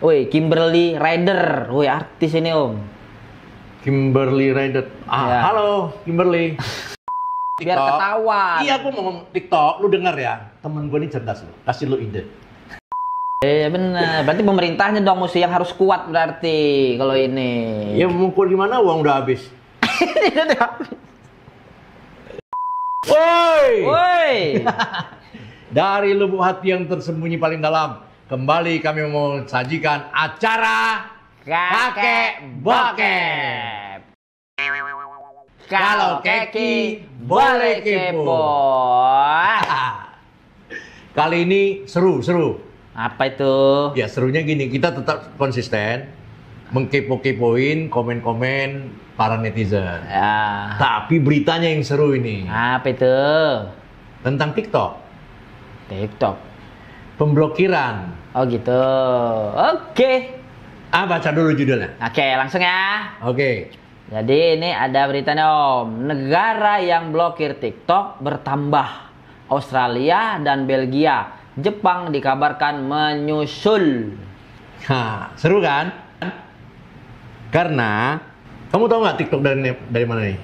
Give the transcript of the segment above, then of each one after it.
Woi, Kimberly Ryder. Woi, artis ini Om. Kimberly Ryder. Ya. Halo Kimberly. Biar ketahuan. Iya, aku mau ngomong TikTok. Lu denger ya, temen gue ini cerdas loh. Kasih lu ide. Bener. Berarti pemerintahnya dong mesti yang harus kuat berarti kalau ini. Ya mukul gimana, uang udah habis. Woi! Woi. Dari lubuk hati yang tersembunyi paling dalam, kembali kami mau sajikan acara Kakek Bokep. Kalau keki boleh kepo. Kali ini seru. Apa itu? Ya serunya gini, kita tetap konsisten mengkepo-kepoin komen-komen para netizen. Ya. Tapi beritanya yang seru ini Apa itu? tentang TikTok. TikTok. Pemblokiran. Oh gitu. Oke. Baca dulu judulnya. Oke, langsung ya. Oke. Jadi ini ada beritanya Om. Negara yang blokir TikTok bertambah. Australia dan Belgia. Jepang dikabarkan menyusul. Seru kan? Karena kamu tahu nggak TikTok dari mana nih?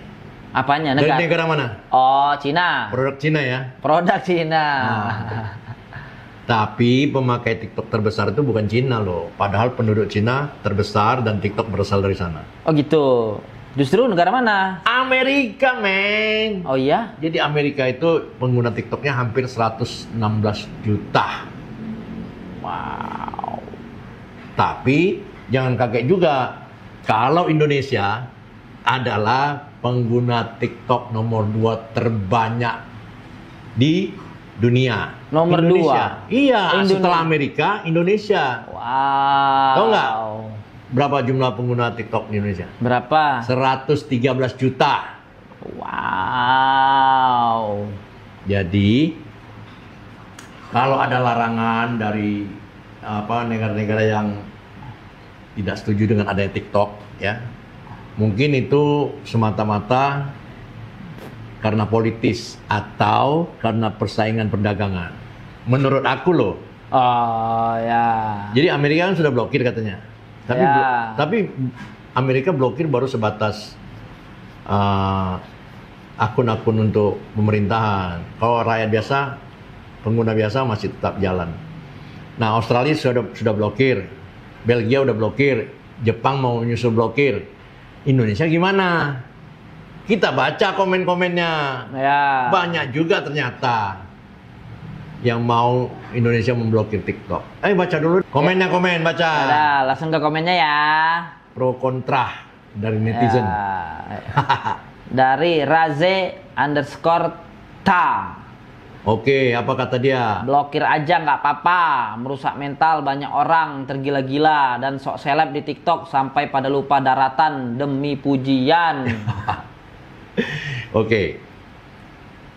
Apanya? Dari negara mana? Oh, Cina. Produk Cina ya. Produk Cina. Tapi pemakai TikTok terbesar itu bukan Cina loh. Padahal penduduk Cina terbesar dan TikTok berasal dari sana. Oh gitu. Justru negara mana? Amerika, men. Oh iya? Jadi Amerika itu pengguna TikToknya hampir 116 juta. Wow. Tapi jangan kaget juga kalau Indonesia adalah pengguna TikTok nomor 2 terbanyak di dunia. Nomor Indonesia. 2? Iya, Indonesia. setelah Amerika, Indonesia. Wow. Tahu nggak berapa jumlah pengguna TikTok di Indonesia? Berapa? 113 juta. Wow. Jadi kalau ada larangan dari negara-negara yang tidak setuju dengan adanya TikTok, ya mungkin itu semata-mata karena politis atau karena persaingan perdagangan. Menurut aku loh. Oh ya. Jadi Amerika kan sudah blokir katanya. Tapi Amerika blokir baru sebatas akun-akun untuk pemerintahan. Kalau rakyat biasa, pengguna biasa masih tetap jalan. Nah, Australia sudah blokir, Belgia udah blokir, Jepang mau nyusul blokir. Indonesia gimana? Kita baca komen-komennya. Ya. Banyak juga ternyata yang mau Indonesia memblokir TikTok. Baca dulu komennya, baca. Udah, langsung ke komennya ya. Pro kontra dari netizen. Ya. Dari Raze_ta. Oke, apa kata dia? Blokir aja nggak apa-apa, merusak mental banyak orang, tergila-gila dan sok seleb di TikTok sampai pada lupa daratan demi pujian. Oke.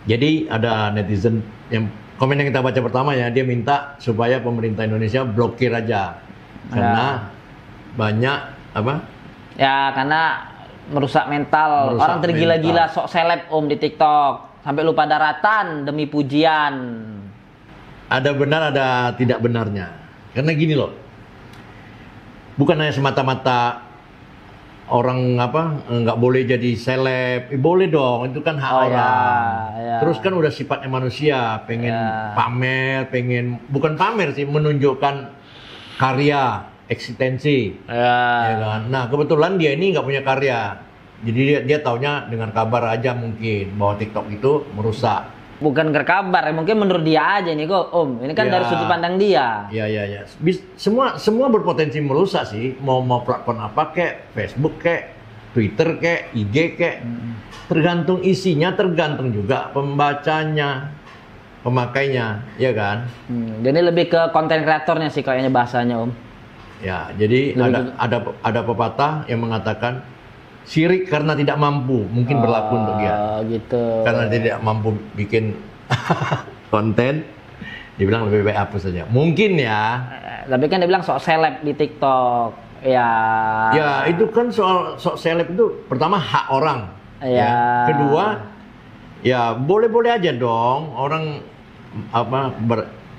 Jadi ada netizen yang komen yang kita baca pertama ya, dia minta supaya pemerintah Indonesia blokir aja. Karena banyak apa? Ya, karena merusak mental. Orang tergila-gila sok seleb Om di TikTok sampai lupa daratan demi pujian. Ada benar, ada tidak benarnya. Karena gini loh. Bukan hanya semata-mata orang nggak boleh jadi seleb, boleh dong, itu kan hak orang. Ya. Terus kan udah sifatnya manusia, pengen pamer, bukan pamer sih, menunjukkan karya, eksistensi, ya kan. Nah kebetulan dia ini nggak punya karya, jadi dia taunya dengan kabar aja mungkin bahwa TikTok itu merusak. Bukan berkabar, mungkin menurut dia aja nih kok Om. Ini kan dari sudut pandang dia. Iya. Semua berpotensi merusak sih. Mau platform apa kek, Facebook kek, Twitter kek, IG kek. Tergantung isinya, tergantung juga pembacanya, pemakainya, ya kan? Jadi lebih ke konten kreatornya sih kayaknya bahasanya Om. Ya, jadi ada pepatah yang mengatakan sirik karena tidak mampu, mungkin berlaku untuk dia. Gitu. Karena tidak mampu bikin konten, dibilang lebih baik hapus saja. Mungkin ya. Tapi kan dia bilang sok seleb di TikTok. Ya. Ya, itu kan soal sok seleb itu pertama hak orang. Ya. Kedua, ya boleh-boleh aja dong orang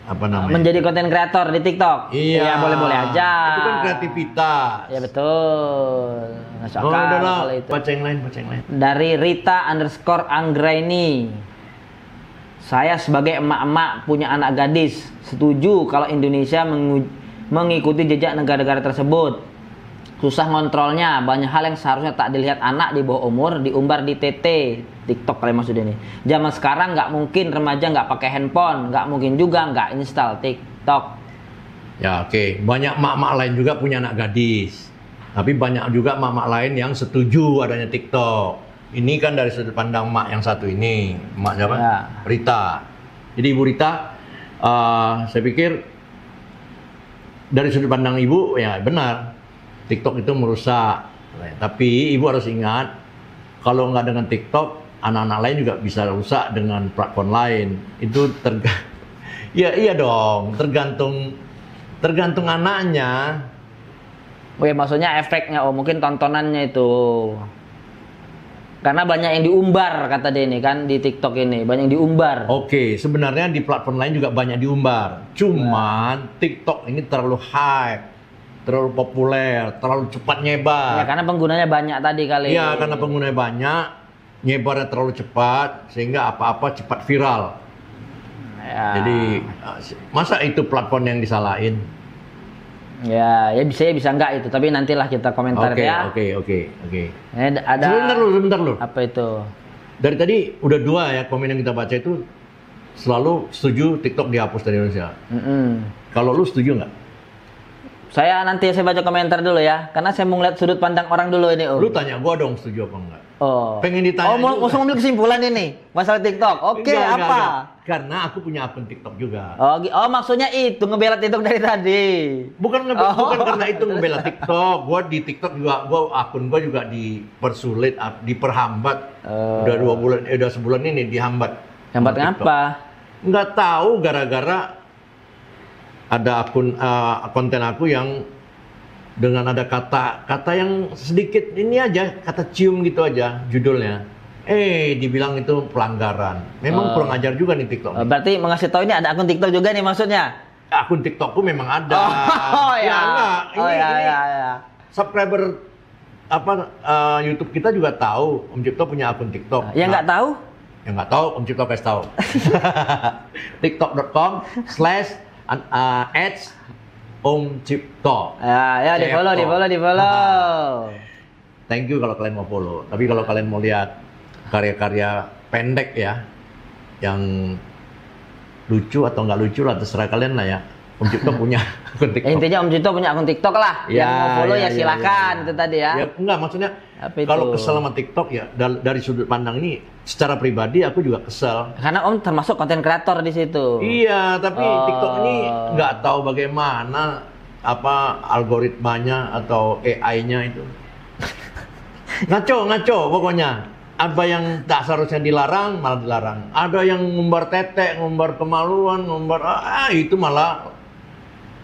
apa namanya? Menjadi konten kreator di TikTok. Iya. Ya, boleh-boleh aja. Itu kan kreativitas. Ya betul. Masuk Oh, akal udah lah. kalau itu. Baca yang lain. Dari Rita_Anggraini. Saya sebagai emak-emak punya anak gadis, setuju kalau Indonesia mengikuti jejak negara-negara tersebut. Susah ngontrolnya, banyak hal yang seharusnya tak dilihat anak di bawah umur diumbar di TikTok kali maksudnya ini. Zaman sekarang nggak mungkin remaja nggak pakai handphone, nggak mungkin juga nggak install TikTok. Ya oke, banyak mak-mak lain juga punya anak gadis. Tapi banyak juga mak-mak lain yang setuju adanya TikTok. Ini kan dari sudut pandang mak yang satu ini, mak siapa? Ya. Rita. Jadi Ibu Rita, saya pikir dari sudut pandang Ibu ya benar, TikTok itu merusak. Tapi Ibu harus ingat, kalau nggak dengan TikTok, anak-anak lain juga bisa rusak dengan platform lain. Itu ya iya dong, tergantung anaknya. Oh ya maksudnya efeknya, mungkin tontonannya itu. Karena banyak yang diumbar kata dia ini kan di TikTok ini, banyak yang diumbar. Oke, sebenarnya di platform lain juga banyak diumbar. Cuman TikTok ini terlalu hype, terlalu populer, terlalu cepat nyebar. Ya karena penggunanya banyak tadi kali. Iya, karena penggunanya banyak, nyebarnya terlalu cepat sehingga apa-apa cepat viral. Ya. Jadi masa itu platform yang disalahin? Ya bisa enggak itu, tapi nantilah kita komentar ya. Oke. Ada Sebentar lu. Apa itu? Dari tadi udah 2 ya komen yang kita baca itu selalu setuju TikTok dihapus dari Indonesia. Kalau lu setuju nggak? Nanti saya baca komentar dulu ya, karena saya mau ngeliat sudut pandang orang dulu ini Om. Lu tanya gua dong setuju apa enggak? Oh. Pengen ditanya. Mau langsung ambil kesimpulan ini masalah TikTok. Oke, apa? Enggak. Karena aku punya akun TikTok juga. Oh, maksudnya itu ngebela TikTok dari tadi. Bukan karena itu ngebela TikTok. Gua di TikTok juga, akun gua juga dipersulit, diperhambat. Udah 2 bulan, udah sebulan ini dihambat. Hambat ngapa? Nggak tahu, gara-gara ada akun konten aku yang dengan ada kata yang sedikit ini aja, kata cium gitu aja judulnya. Dibilang itu pelanggaran. Memang kurang ajar juga nih TikTok. Berarti mengasih tahu ini ada akun TikTok juga nih maksudnya? Akun TikTokku memang ada. Ya enggak. Ini subscriber YouTube kita juga tahu Om Cipto punya akun TikTok. Yang nggak tahu? Yang nggak tahu Om Cipto kasih tahu. tiktok.com/ads Om Cipto. Ya di follow. Thank you kalau kalian mau follow. Tapi kalau kalian mau lihat karya-karya pendek ya, yang lucu atau nggak lucu lah terserah kalian lah ya. Om Cipto punya akun TikTok. Intinya Om Cipto punya akun TikTok lah. Yang mau follow ya silakan itu tadi ya. Enggak, maksudnya kalau kesel sama TikTok ya dari sudut pandang ini secara pribadi aku juga kesel. Karena Om termasuk konten kreator di situ. Iya, tapi TikTok ini nggak tahu bagaimana algoritmanya atau AI-nya itu. Ngaco pokoknya. Apa yang tak seharusnya dilarang malah dilarang. Ada yang ngumbar tetek, ngumbar kemaluan, itu malah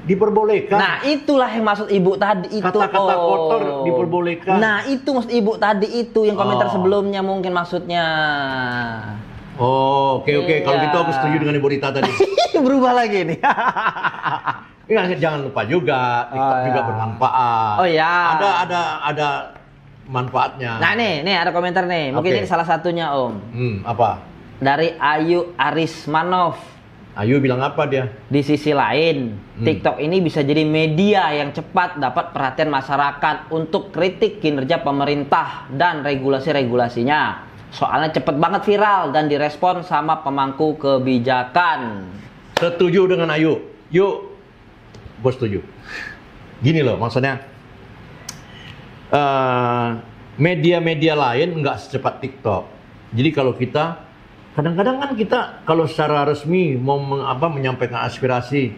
diperbolehkan. Nah, itulah yang maksud Ibu tadi itu. Kata-kata kotor diperbolehkan. Nah, itu maksud Ibu tadi itu yang komentar sebelumnya mungkin maksudnya. Oke. Kalau gitu aku setuju dengan Ibu Rita tadi. Berubah lagi nih. Jangan lupa juga TikTok juga bermanfaat. Oh ya. Ada manfaatnya. Nah nih ada komentar nih. Mungkin ini salah satunya Om. Apa? Dari Ayu Arismanov. Ayu bilang apa dia? Di sisi lain, TikTok ini bisa jadi media yang cepat dapat perhatian masyarakat untuk kritik kinerja pemerintah dan regulasi-regulasinya. Soalnya cepet banget viral dan direspon sama pemangku kebijakan. Setuju dengan Ayu. Yuk, gue setuju. Gini loh, maksudnya media-media lain nggak secepat TikTok. Jadi kalau kita kadang-kadang kan kita kalau secara resmi mau menyampaikan aspirasi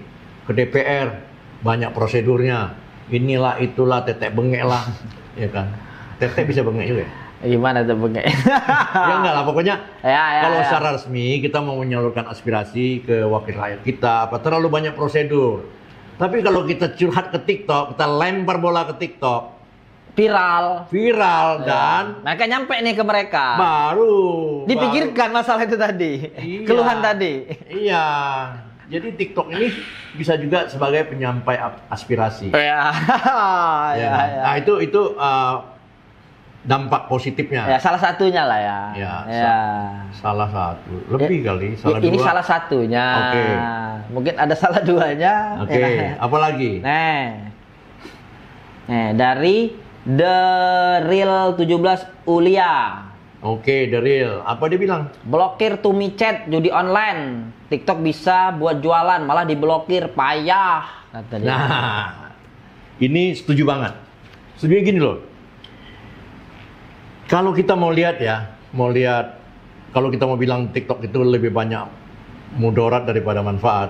ke DPR banyak prosedurnya. Inilah itulah tetek bengek lah, ya kan? Tetek bisa bengek juga. Gimana tuh bengek? Ya enggak lah, pokoknya kalau ya. secara resmi kita mau menyalurkan aspirasi ke wakil rakyat kita, terlalu banyak prosedur. Tapi kalau kita curhat ke TikTok, kita lempar bola ke TikTok, viral dan mereka nyampe nih ke mereka. Baru dipikirkan masalah itu tadi. Iya. Keluhan tadi. Iya. Jadi TikTok ini bisa juga sebagai penyampai aspirasi. Ya. Ya kan? Nah, itu dampak positifnya. Ya, salah satunya lah ya. Ya, salah satu. Lebih kali, salah ini dua. salah satunya. Oke. Mungkin ada salah duanya. Oke, Ya. apa lagi? Nih, dari The Real 17 Ulia. Oke, The Real. Apa dia bilang? Blokir to micet judi online. TikTok bisa buat jualan, malah diblokir, payah kata dia. Nah, ini setuju banget. Setuju gini loh. Kalau kita mau lihat kalau kita mau bilang TikTok itu lebih banyak mudarat daripada manfaat.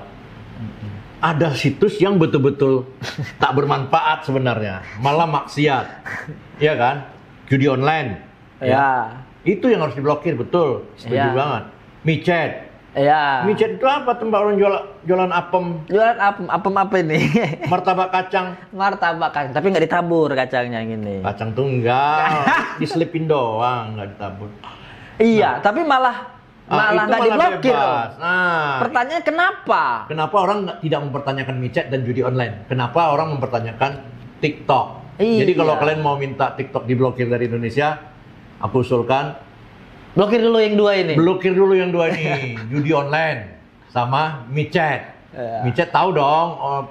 Ada situs yang betul-betul tak bermanfaat sebenarnya, malah maksiat. Iya kan? Judi online. Ya. Itu yang harus diblokir, betul. Setuju Ya. banget. Micet. Ya. Micet itu apa? Tempat orang jualan apem, Jualan apem apa ini? martabak kacang. Martabak kacang, tapi nggak ditabur kacangnya gini. Kacang tunggal, diselipin doang, nggak ditabur. Iya, tapi malah itu nggak diblokir. bebas. Nah, Pertanyaannya kenapa? kenapa orang tidak mempertanyakan micet dan judi online? Kenapa orang mempertanyakan TikTok? Iya. Jadi kalau kalian mau minta TikTok diblokir dari Indonesia, aku usulkan Blokir dulu yang dua ini. blokir dulu yang dua ini, judi online sama micet. Iya. Micet tahu dong. Oh,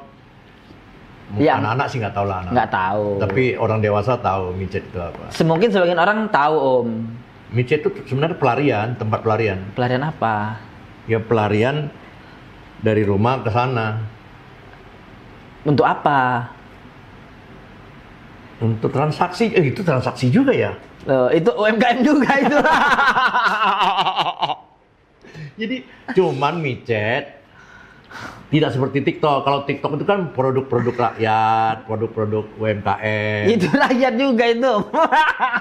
Iya. anak-anak sih nggak tahu lah. Nggak tahu. Tapi orang dewasa tahu micet itu apa. Mungkin sebagian orang tahu Om. Micet itu sebenarnya pelarian, tempat pelarian. Pelarian apa? Ya pelarian dari rumah ke sana. Untuk apa? Untuk transaksi, itu transaksi juga ya. Itu UMKM juga itu. Jadi cuman micet tidak seperti TikTok. Kalau TikTok itu kan produk-produk rakyat, produk-produk UMKM. Itu rakyat juga itu.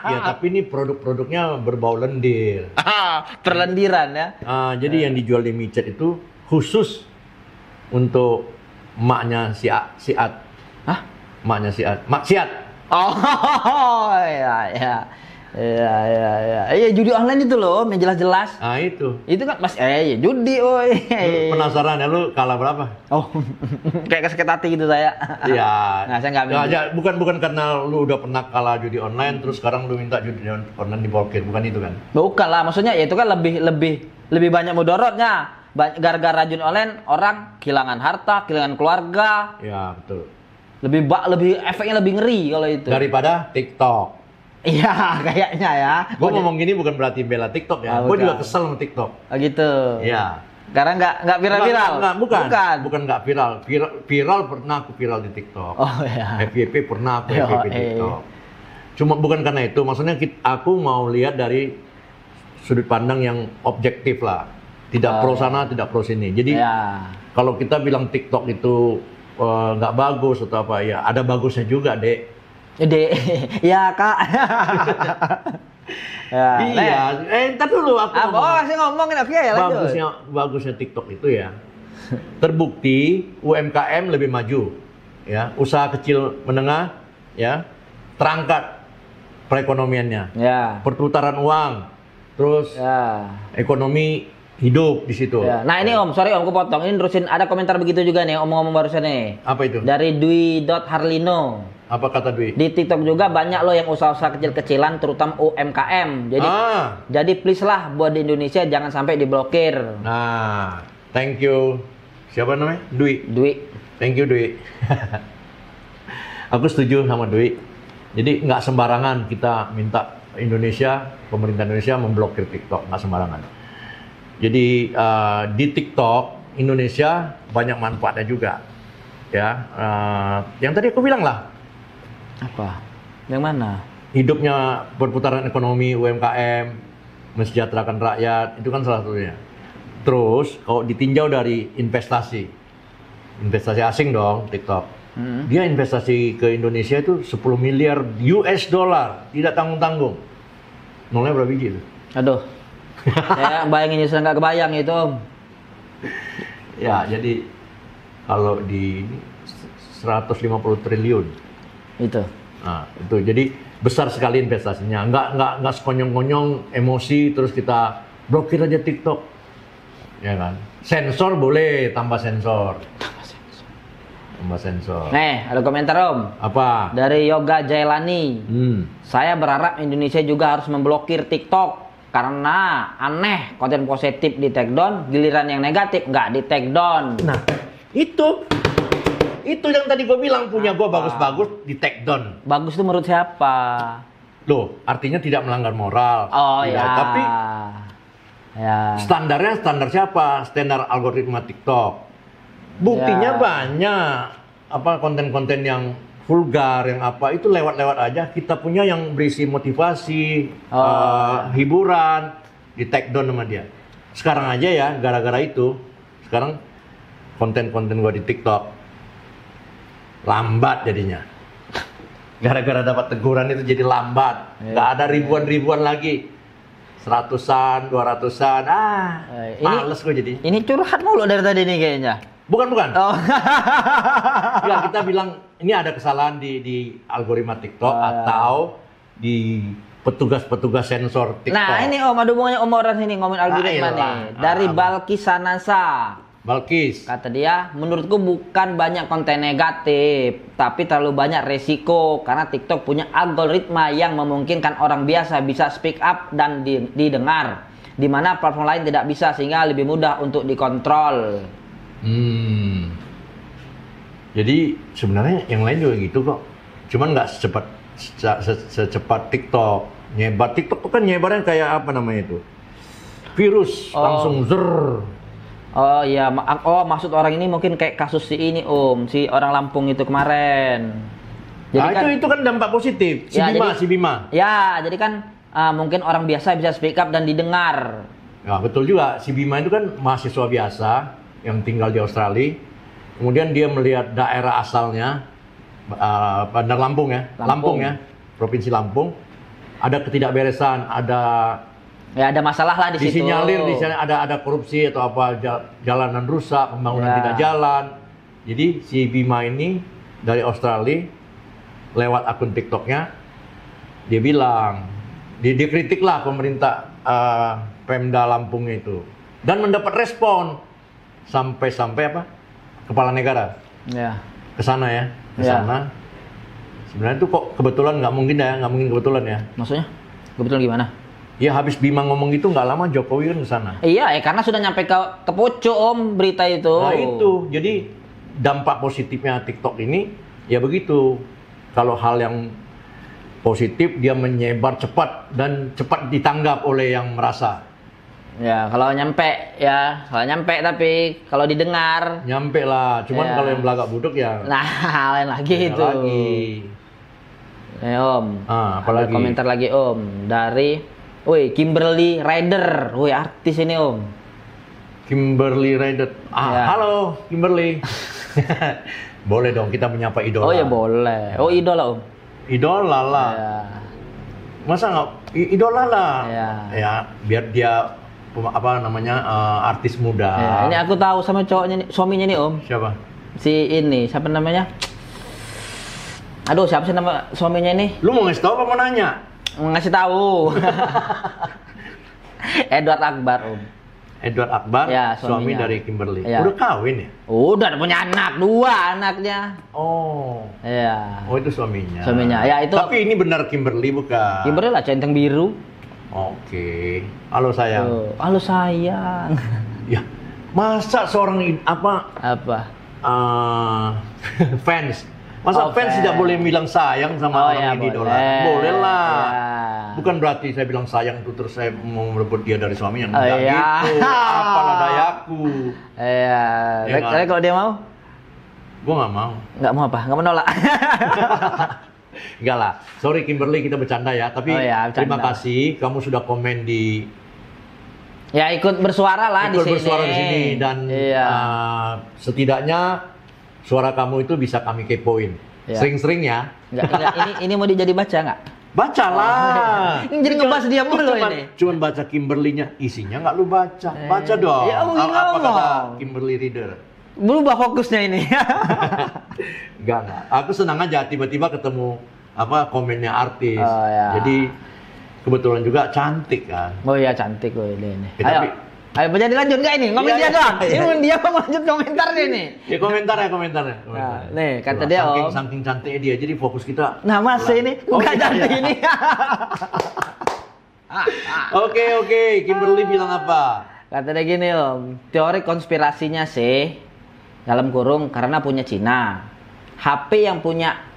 Ya tapi ini produk-produknya berbau lendir. Perlendiran ya. Jadi yang dijual di micet itu khusus untuk maknya siat. Hah? Maknya siat. Maksiat. Oh, iya. Iya, judi online itu loh, yang jelas-jelas. Nah itu. Itu kan Mas, judi, woi. Lu penasaran ya lu kalah berapa? Oh, kayak kesakit hati gitu saya. Iya. Nah, saya nggak Ya, minum. ya, bukan karena lu udah pernah kalah judi online terus sekarang lu minta judi online diblokir, bukan itu kan? Bukan lah, maksudnya ya itu kan lebih banyak mudorotnya. Gara-gara judi online orang kehilangan harta, kehilangan keluarga. Ya betul. Lebih efeknya lebih ngeri kalau itu. Daripada TikTok. Iya, kayaknya ya. Gue ngomong gini bukan berarti bela TikTok ya. Gue juga bukan. kesel sama TikTok. Oh gitu. Iya. Karena nggak viral-viral. Bukan nggak viral. Viral pernah aku viral di TikTok. Oh iya. FYP pernah aku Yo, FYP di TikTok. Cuma bukan karena itu. Maksudnya aku mau lihat dari sudut pandang yang objektif lah. Tidak pro sana, tidak pro sini. Jadi Ya. kalau kita bilang TikTok itu nggak bagus atau apa ya, ada bagusnya juga, Dek. Ya Kak. Ya, Iya. Ntar dulu aku apa? ngomong. Oh, saya ngomongin oke ya lanjut. Bagusnya TikTok itu ya, terbukti UMKM lebih maju, ya, usaha kecil menengah, ya, terangkat perekonomiannya, Ya. perputaran uang, terus Ya. ekonomi hidup di situ. Ya. Nah ini Om, sorry Om, aku potong. Ini terusin ada komentar begitu juga nih, omong-omong barusan nih. Apa itu? Dari Dwi.Harlino. Apa kata Dwi? Di TikTok juga banyak loh yang usaha-usaha kecil-kecilan, terutama UMKM. Jadi please lah buat di Indonesia jangan sampai diblokir. Nah, thank you. Siapa namanya? Dwi. Thank you, Dwi. Aku setuju sama Dwi. Jadi nggak sembarangan kita minta pemerintah Indonesia memblokir TikTok, nggak sembarangan. Jadi di TikTok Indonesia banyak manfaatnya juga, ya. Yang tadi aku bilang lah, Apa? Yang mana? hidupnya perputaran ekonomi UMKM, mensejahterakan rakyat, itu kan salah satunya. Terus kalau ditinjau dari investasi asing dong TikTok. Dia investasi ke Indonesia itu 10 miliar US dollar, tidak tanggung-tanggung. Nolnya berapa biji itu? Aduh. Saya bayangin saya nggak kebayang itu Om. Ya, jadi kalau di 150 triliun. Itu. Nah, itu jadi besar sekali investasinya. Nggak sekonyong-konyong emosi terus kita blokir aja TikTok. Ya kan? Sensor boleh, tambah sensor. Tambah sensor. Nih, ada komentar Om. Apa? Dari Yoga Jailani. Hmm. Saya berharap Indonesia juga harus memblokir TikTok karena aneh konten positif di take down, giliran yang negatif nggak di take down. Nah, itu yang tadi gue bilang punya gue bagus-bagus di take down. Bagus itu menurut siapa? Loh, artinya tidak melanggar moral. Oh Tidak, ya. Tapi ya. standarnya standar siapa? Standar algoritma TikTok. Buktinya Ya. banyak apa konten-konten yang vulgar yang apa itu lewat-lewat aja. Kita punya yang berisi motivasi, hiburan di take down sama dia. Sekarang aja ya gara-gara itu sekarang konten-konten gua di TikTok lambat jadinya. Gara-gara dapat teguran itu jadi lambat. Nggak ada ribuan-ribuan lagi. 100-an, 200-an. Males gue jadi. Ini curhat mulu dari tadi nih kayaknya. Bukan. Oh. Enggak, kita bilang ini ada kesalahan di algoritma TikTok atau di petugas-petugas sensor TikTok. Nah ini Om, ada hubungannya Om orang sini ngomongin algoritma nih. Dari Balkis Sanasa. Balkis. Kata dia, menurutku bukan banyak konten negatif, tapi terlalu banyak resiko karena TikTok punya algoritma yang memungkinkan orang biasa bisa speak up dan didengar, di mana platform lain tidak bisa sehingga lebih mudah untuk dikontrol. Jadi sebenarnya yang lain juga gitu kok, cuman nggak secepat TikTok. Nyebar TikTok tuh kan nyebarnya kayak apa namanya itu? Virus langsung zer. Oh iya, maksud orang ini mungkin kayak kasus si ini Om, si orang Lampung itu kemarin. Jadi itu kan dampak positif. Si Bima. Ya, jadi kan mungkin orang biasa bisa speak up dan didengar. Ya betul juga. Si Bima itu kan mahasiswa biasa yang tinggal di Australia. Kemudian dia melihat daerah asalnya, Bandar Lampung ya, Lampung ya, Provinsi Lampung. Ada ketidakberesan, ada masalah lah di situ. Disinyalir di sana ada korupsi atau apa, jalanan rusak, pembangunan tidak jalan. Jadi si Bima ini dari Australia lewat akun TikToknya dia bilang, dia kritik lah pemerintah Pemda Lampung itu dan mendapat respon sampai apa kepala negara ke sana ya, ke sana. Sebenarnya itu kok kebetulan nggak mungkin kebetulan ya. Maksudnya kebetulan gimana? Ya habis Bima ngomong gitu nggak lama Jokowi kan ke sana. Iya, karena sudah nyampe ke pucuk Om berita itu. Nah itu, jadi dampak positifnya TikTok ini ya begitu. Kalau hal yang positif dia menyebar cepat dan cepat ditanggap oleh yang merasa. Ya, kalau nyampe tapi kalau didengar nyampe lah. Cuman kalau yang belagak budek ya. Nah, lain lagi itu. Om. Apalagi ada komentar lagi Om dari Kimberly Rider, artis ini Om. Kimberly Rider. Halo Kimberly. Boleh dong kita menyapa idola. Oh ya boleh. Oh idola Om. Idola lah. Ya. Masa nggak idola lah. Ya. Biar dia artis muda. Ya, ini aku tahu sama cowoknya, suaminya nih Om. Siapa? Si ini, siapa namanya? Aduh, siapa sih nama suaminya ini? Lu mau ngasih tahu apa mau nanya? Ngasih tahu. Edward Akbar Om. Edward Akbar, ya, suami dari Kimberly. Ya. Udah kawin ya? Udah punya anak, 2 anaknya. Oh. Iya. Oh itu suaminya. Suaminya. Ya itu. Tapi ini benar Kimberly bukan? Kimberly lah centeng biru. Oke. Halo sayang. Halo sayang. Ya. Masa seorang fans? Masa fans tidak boleh bilang sayang sama orang yang idola? Boleh lah. Ya. Bukan berarti saya bilang sayang itu terus saya mau merebut dia dari suaminya. Enggak gitu. Apalah dayaku. Iya. Tapi kalau dia mau? Gua nggak mau. Nggak mau apa? Nggak menolak. Enggak lah. Sorry Kimberly, kita bercanda ya. Tapi terima kasih kamu sudah komen di. Ya ikut bersuara lah di sini. Ikut bersuara di sini dan setidaknya suara kamu itu bisa kami kepoin. Sering-sering ya. Enggak, ini mau dijadi baca nggak? Bacalah. Jadi ngebahas dia mulu ini. Cuman baca Kimberly-nya, isinya nggak lu baca. Baca dong. Ya, apa kata Kimberly Reader? Berubah fokusnya ini. Enggak. Aku senang aja tiba-tiba ketemu komennya artis. Jadi kebetulan juga cantik kan. Oh iya cantik ini. Tapi Ayo jadi lanjut nggak ini? Ngomongin Iya, dia doang. iya. Ini dia mau lanjut komentarnya nih. Ya komentar. Nah, nih kata Tuh, dia saking cantiknya dia, jadi fokus kita. Nah mas ini nggak iya, jadi iya. ini. Oke, Kimberly bilang apa? Kata dia gini om, teori konspirasinya sih dalam kurung karena punya Cina. HP yang punya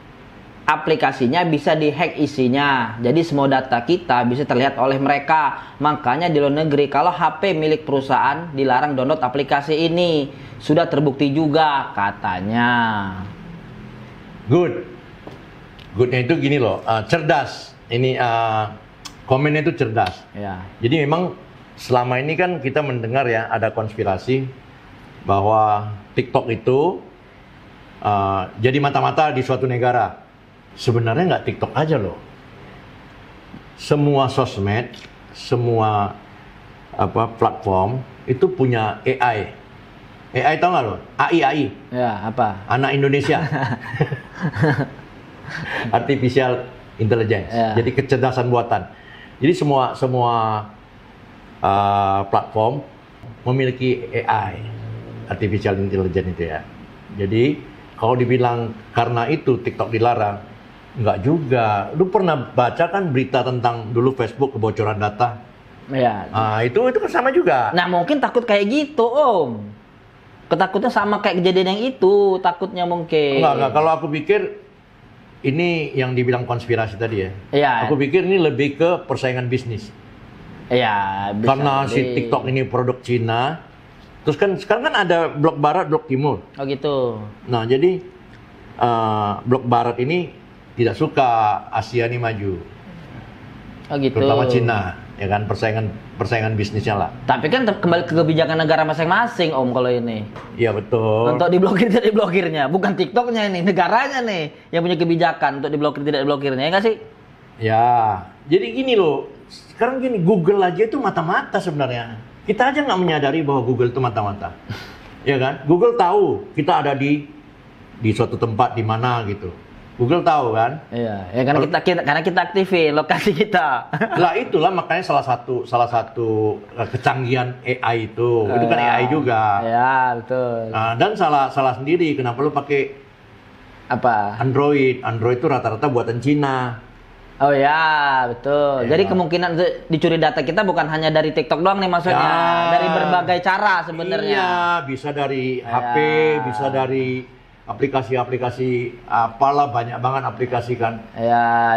aplikasinya bisa dihack isinya. Jadi semua data kita bisa terlihat oleh mereka. Makanya di luar negeri kalau HP milik perusahaan dilarang download aplikasi ini. Sudah terbukti juga katanya. Goodnya itu gini loh, cerdas. Ini komennya itu cerdas. Ya. Jadi memang selama ini kan kita mendengar ya ada konspirasi bahwa TikTok itu jadi mata-mata di suatu negara. Sebenarnya nggak TikTok aja loh. Semua sosmed, semua platform itu punya AI. AI tau nggak lo? AI. Ya, apa? Anak Indonesia. Artificial Intelligence. Ya. Jadi kecerdasan buatan. Jadi semua platform memiliki AI, Artificial Intelligence itu ya. Jadi kalau dibilang karena itu TikTok dilarang, nggak juga. Lu pernah baca kan berita tentang dulu Facebook kebocoran data? Ya. Itu kan sama juga. Nah mungkin takut kayak gitu om. Ketakutnya sama kayak kejadian yang itu. Takutnya mungkin. Enggak. Kalau aku pikir ini yang dibilang konspirasi tadi ya. Iya. Aku pikir ini lebih ke persaingan bisnis. Iya. Bisa Karena si jadi. TikTok ini produk Cina. Terus kan sekarang kan ada blok barat, blok timur. Oh gitu. Nah jadi blok barat ini tidak suka Asia ini maju. Oh gitu. Terutama Cina, ya kan persaingan bisnisnya lah. Tapi kan kembali ke kebijakan negara masing-masing om kalau ini. Iya betul. Untuk diblokir tidak diblokirnya, bukan TikToknya ini, negaranya nih yang punya kebijakan untuk diblokir tidak diblokirnya, ya nggak sih? Ya, jadi gini loh. Sekarang gini, Google aja itu mata-mata sebenarnya. Kita aja nggak menyadari bahwa Google itu mata-mata. Ya kan? Google tahu kita ada di suatu tempat di mana gitu. Google tahu kan? Iya, ya karena kita aktifin lokasi kita. Lah itulah makanya salah satu kecanggihan AI itu kan AI juga. Iya, betul. Nah, dan salah sendiri kenapa lu pakai Apa? Android itu rata-rata buatan Cina. Oh ya, betul. Ya. Jadi kemungkinan untuk dicuri data kita bukan hanya dari TikTok doang nih maksudnya, Ya. dari berbagai cara sebenarnya. Iya, bisa dari HP, Ya. bisa dari aplikasi-aplikasi apalah, banyak banget aplikasi kan. Ya.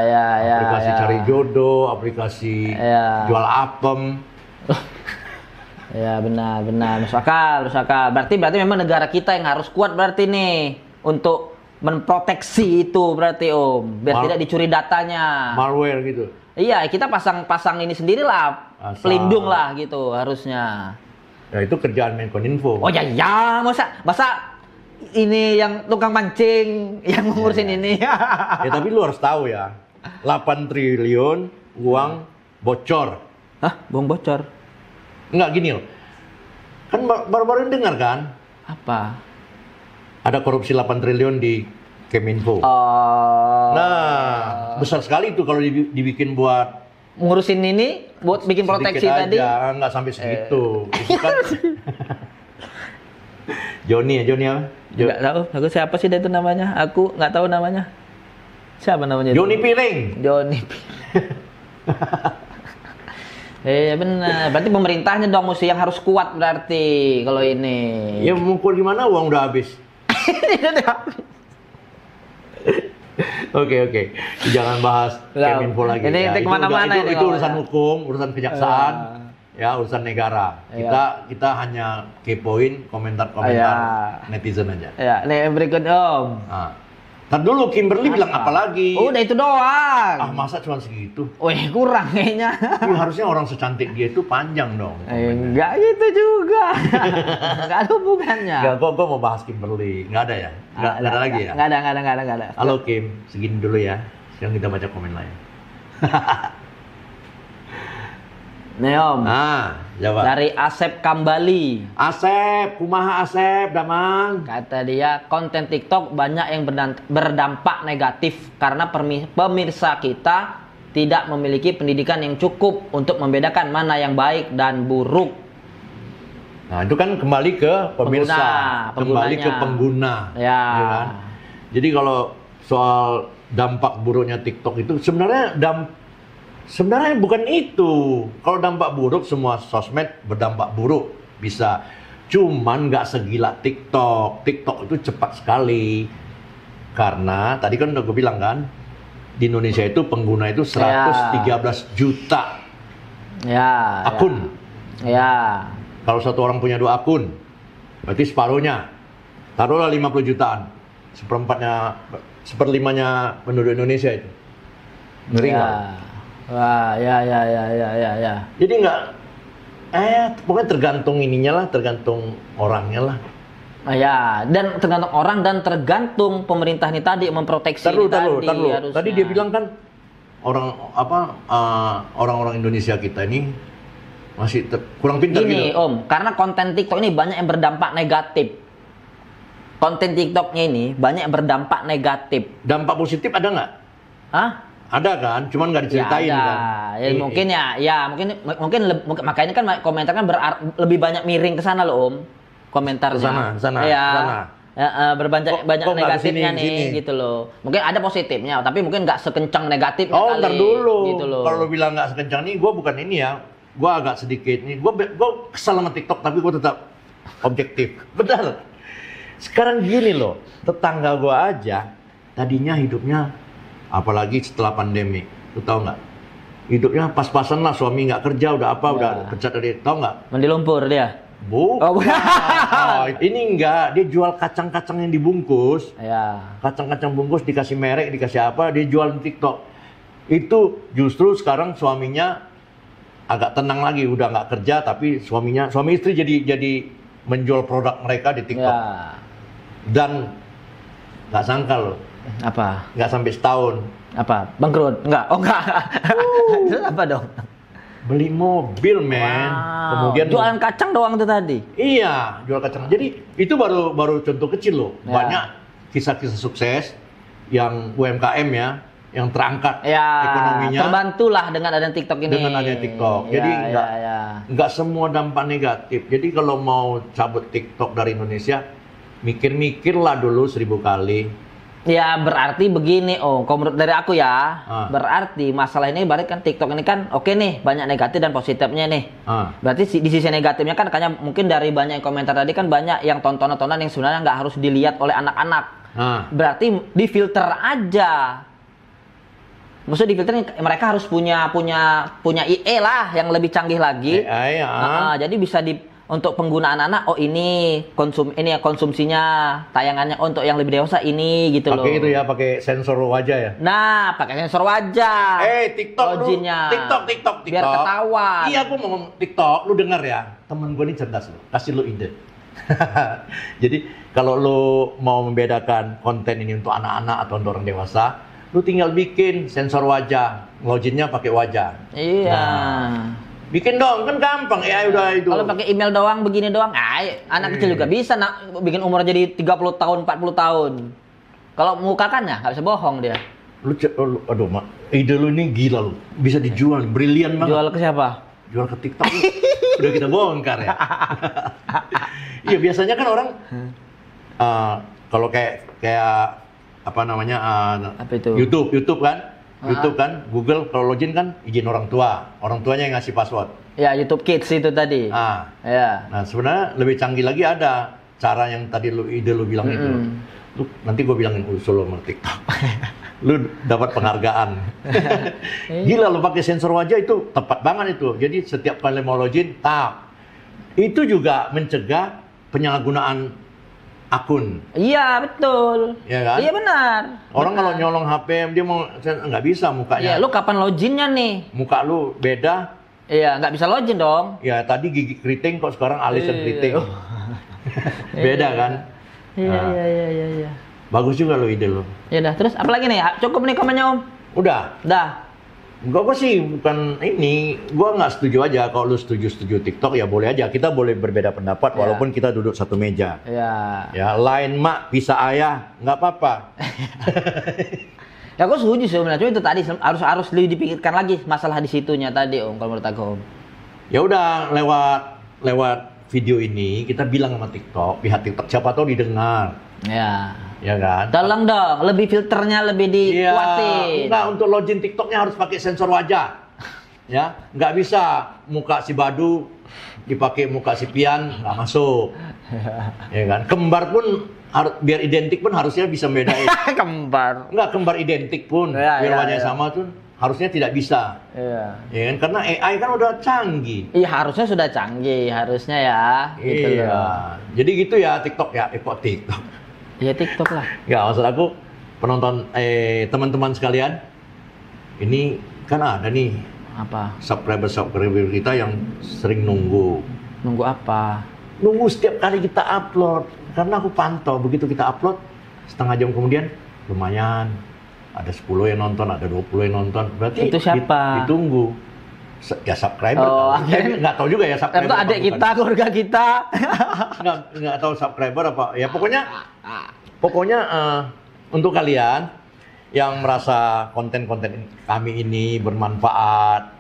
Aplikasi cari jodoh, aplikasi Ya. jual apem. Ya benar, masuk akal. Berarti memang negara kita yang harus kuat berarti nih untuk memproteksi itu berarti om, biar tidak dicuri datanya. Malware gitu. Iya, kita pasang ini sendirilah, pelindung lah gitu harusnya. Ya itu kerjaan Menkominfo. Oh ya, masa ini yang tukang mancing yang ngurusin ini. Ya tapi lu harus tahu ya, 8 triliun uang bocor. Hah, buang bocor? Enggak gini loh. Kan baru-baru dengar kan? Apa? Ada korupsi 8 triliun di Keminfo. Oh. Nah, besar sekali itu kalau dibikin buat Ngurusin ini buat bikin proteksi sedikit tadi. aja, nggak sampai segitu. Itu kan Joni apa? Nggak tahu, aku siapa sih dia itu namanya? Aku nggak tahu namanya. Siapa namanya? Joni itu? Piring. Joni. Benar. Berarti pemerintahnya dong mesti yang harus kuat berarti kalau ini. Ya mukul gimana uang udah habis. Oke. Jangan bahas Keminfo lagi. Ini Ya, kemana-mana ini itu kalau urusan ya. hukum, urusan kejaksaan, ya urusan negara. Kita hanya kepoin komentar-komentar netizen aja. Ya, nih berikut om. Nah, ntar dulu Kimberly bilang apa lagi? Udah itu doang. Masa cuma segitu? Wih, kurang kayaknya. Ya, harusnya orang secantik dia itu panjang dong. Enggak gitu juga. Enggak ada hubungannya. Enggak, gua mau bahas Kimberly. Enggak ada ya? Enggak ada lagi ya? Enggak ada. Halo Kim, segini dulu ya. Sekarang kita baca komen lain. Nih om. Jawab. Dari Asep Kambali. Asep, kumaha Asep, damang. Kata dia, konten TikTok banyak yang berdampak negatif karena pemirsa kita tidak memiliki pendidikan yang cukup untuk membedakan mana yang baik dan buruk. Nah, itu kan kembali ke pemirsa, kembali ke pengguna. Ya. Kan? Jadi kalau soal dampak buruknya TikTok itu sebenarnya bukan itu. Kalau dampak buruk, semua sosmed berdampak buruk bisa. Cuman nggak segila TikTok. TikTok itu cepat sekali. Karena tadi kan udah gue bilang kan, di Indonesia itu pengguna itu 113 juta akun. Ya. Kalau satu orang punya 2 akun, berarti separuhnya. Taruhlah 50 jutaan. Seperlimanya penduduk Indonesia itu. Ngeri nggak? Wah, ya. Jadi nggak, pokoknya tergantung ininya lah, tergantung orangnya lah. Ya, dan tergantung orang dan tergantung pemerintah ini tadi memproteksi Taruh. Tadi dia bilang kan orang-orang Indonesia kita ini masih kurang pintar gini, gitu. Om, karena konten TikTok ini banyak yang berdampak negatif. Konten TikToknya ini banyak yang berdampak negatif. Dampak positif ada nggak? Hah? Ada kan, cuman nggak diceritain ya, kan. Mungkin makanya kan komentar kan lebih banyak miring ke sana loh, Om. Komentarnya. Ke sana. Banyak negatifnya kesini. Gitu loh. Mungkin ada positifnya, tapi mungkin nggak sekencang negatifnya kali. Ntar dulu. Gitu loh. Kalau lo bilang nggak sekencang nih, gue bukan ini ya. Gue agak sedikit nih. Gue kesal sama TikTok, tapi gue tetap objektif. Benar. Sekarang gini loh, tetangga gue aja tadinya hidupnya, apalagi setelah pandemi, lu tahu nggak? Hidupnya pas-pasan lah, suami nggak kerja, udah pecat dari, tahu nggak? Mandi lumpur dia. Bukan. Ini enggak, dia jual kacang-kacang yang dibungkus. Ya. Kacang-kacang bungkus dikasih merek, dikasih apa, dia jual di TikTok. Itu justru sekarang suaminya agak tenang lagi, udah nggak kerja, tapi suami istri jadi menjual produk mereka di TikTok. Ya. Dan nggak sangka loh. Apa? Nggak sampai setahun. Apa? Bangkrut? Enggak. Oh enggak. Terus apa dong? Beli mobil, men. Wow. Kemudian jualan kacang doang tuh tadi. Iya, jual kacang. Jadi itu baru contoh kecil loh. Ya. Banyak kisah-kisah sukses yang UMKM ya, yang terangkat ekonominya. Terbantulah dengan adanya TikTok ini. Dengan adanya TikTok. Jadi nggak semua dampak negatif. Jadi kalau mau cabut TikTok dari Indonesia, mikir-mikirlah dulu 1000 kali. Ya berarti begini, kalau menurut dari aku ya, berarti masalah ini berarti kan TikTok ini kan oke nih, banyak negatif dan positifnya nih. Berarti di sisi negatifnya kan kayaknya mungkin dari banyak komentar tadi kan banyak yang tontonan-tontonan yang sebenarnya nggak harus dilihat oleh anak-anak. Berarti difilter aja. Maksudnya difilter mereka harus punya IE lah yang lebih canggih lagi. Jadi bisa untuk penggunaan anak, ini konsumsinya tayangannya untuk yang lebih dewasa ini gitu loh. Pakai itu ya, pakai sensor wajah ya. Nah, pakai sensor wajah. TikTok TikTok. Biar ketahuan. Iya, aku mau ngomong TikTok, lu denger ya. Temen gue ini cerdas loh, kasih lu ide. Jadi kalau lu mau membedakan konten ini untuk anak-anak atau untuk orang dewasa, lu tinggal bikin sensor wajah, loginnya pakai wajah. Iya. Bikin dong, kan gampang ya udah itu. Kalau pakai email doang begini doang, anak kecil juga bisa bikin umur jadi 30 tahun, 40 tahun. Kalau muka kan ya nggak bisa bohong dia. Aduh, ide lu ini gila lu. Bisa dijual, brilian banget. Jual ke siapa? Jual ke TikTok. Udah kita bongkar ya. Iya, biasanya kan orang kalau kayak apa namanya apa itu? YouTube kan, Google kalau login kan izin orang tuanya yang ngasih password. Ya, YouTube Kids itu tadi. Ya. Nah, sebenarnya lebih canggih lagi ada cara yang tadi ide lu bilang itu. Nanti gue bilangin usul lo sama TikTok. Lu dapat penghargaan. Gila, lu pakai sensor wajah itu tepat banget itu. Jadi setiap kali mau login, itu juga mencegah penyalahgunaan akun. Iya, betul. Iya kan? Iya, benar. Orang kalau nyolong HP dia mau nggak bisa mukanya. Iya, lu kapan loginnya nih? Muka lu beda. Iya, nggak bisa login dong. Ya, tadi gigi keriting kok sekarang alis dan keriting. Beda kan? Iya. Bagus juga lo ide lo. Ya udah, terus apa lagi nih? Cukup nih komennya, Om. Udah. Gue sih bukan ini, gue nggak setuju aja. Kalau lu setuju TikTok ya boleh aja. Kita boleh berbeda pendapat walaupun kita duduk satu meja. Ya, lain mak pisah ayah nggak apa-apa. Ya aku setuju sih, cuma itu tadi harus dipikirkan lagi masalah di situnya tadi, Om. Kalau menurut aku, Om. Ya udah lewat video ini, kita bilang sama TikTok, pihak TikTok, siapa tahu didengar. Ya. Ya kan? Tolong dong, lebih filternya lebih dikuatin. Enggak, untuk login TikToknya harus pakai sensor wajah. Ya, nggak bisa muka si Badu dipakai muka si Pian, nggak masuk. Ya kan? Kembar pun biar identik pun harusnya bisa bedain. Kembar. Enggak, kembar identik pun Ya, biar ya, wajahnya ya. sama tuh harusnya tidak bisa. Iya. Ya kan? Karena AI kan udah canggih. Iya, harusnya sudah canggih, harusnya ya. Gitu Iya. loh. Jadi gitu ya TikTok ya, kok TikTok. Ya TikTok lah. Ya, maksud aku penonton teman-teman sekalian, ini kan ada nih Apa? subscriber kita yang sering nunggu. Nunggu apa? Nunggu setiap kali kita upload. Karena aku pantau begitu kita upload setengah jam kemudian lumayan ada 10 yang nonton, ada 20 yang nonton. Berarti Itu siapa? Ditunggu. Ya subscriber. Oh, tahu. akhirnya- Nggak tahu juga ya subscriber. Itu apa adik bukan. kita, keluarga kita. Nggak tahu subscriber apa. Ya pokoknya untuk kalian yang merasa konten-konten kami ini bermanfaat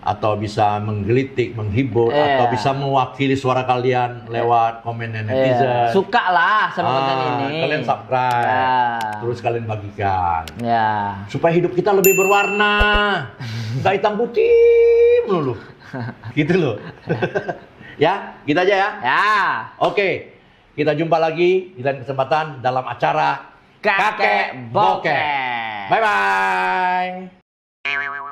atau bisa menggelitik, menghibur, Iya. atau bisa mewakili suara kalian lewat komen netizen. Iya. Suka lah sama konten ini. Kalian subscribe, Ya. terus kalian bagikan. Ya. Supaya hidup kita lebih berwarna, nggak hitam putih melulu. Gitu loh. Ya, gitu aja ya. Ya. Oke, kita jumpa lagi di lain kesempatan dalam acara Kakek Bokeh. Bye-bye.